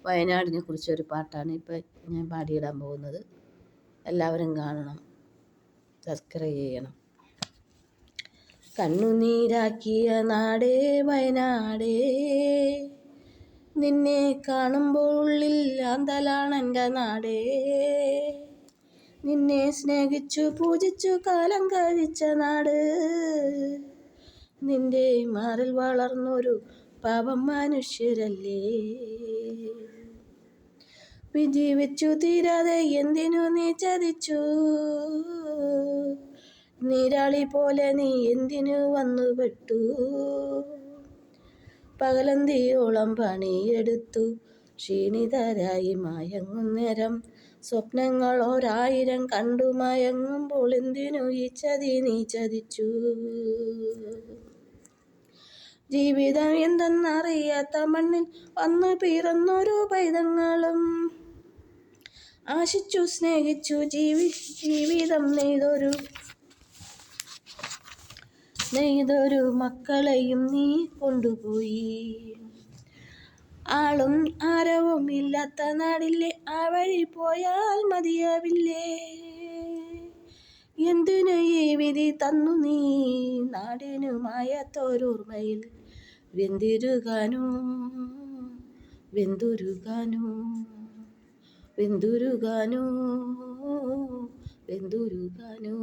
വയനാടിനെ കുറിച്ചൊരു പാട്ടാണ് ഇപ്പം ഞാൻ പാടിയിടാൻ പോകുന്നത്. എല്ലാവരും കാണണം, സബ്സ്ക്രൈബ് ചെയ്യണം. കണ്ണുനീരാക്കിയ നാടേ വയനാടേ, നിന്നെ കാണുമ്പോൾ ഉള്ളിൽ ആന്തലാണെൻ്റെ നാടേ. നിന്നെ സ്നേഹിച്ചു പൂജിച്ചു കാലം കഴിച്ച നാട്, നിന്റെ മാറിൽ വളർന്നൊരു പാവം മനുഷ്യരല്ലേ. ജീവിച്ചു തീരാതെ എന്തിനു നീ ചതിച്ചു, നീരാളി പോലെ നീ എന്തിനു വന്നുപെട്ടു. പകലന്തിയോളം പണിയെടുത്തു ക്ഷീണിതരായി മയങ്ങുന്നേരം, സ്വപ്നങ്ങൾ 1000 കണ്ടു മയങ്ങുമ്പോൾ എന്തിനു ഈ ചതി നീ ചതിച്ചു. ജീവിതം എന്തെന്നറിയാത്ത മണ്ണിൽ വന്നു പിറന്നൊരു പൈതങ്ങളും, ആശിച്ചു സ്നേഹിച്ചു ജീവിതം നെയ്തൊരു മക്കളെയും നീ കൊണ്ടുപോയി. ആളും ആരവും ഇല്ലാത്ത നാടില്ലേ, ആ വഴി പോയാൽ മതിയാവില്ലേ. എന്തിനു ഈ വിധി തന്നു നീ നാടിനു മായാത്തൊരോർമ്മയിൽ വെന്തുരുകാനോ വെന്തുരുകാനോ വെന്തുരുകാനോ വെന്തുരുകാനോ.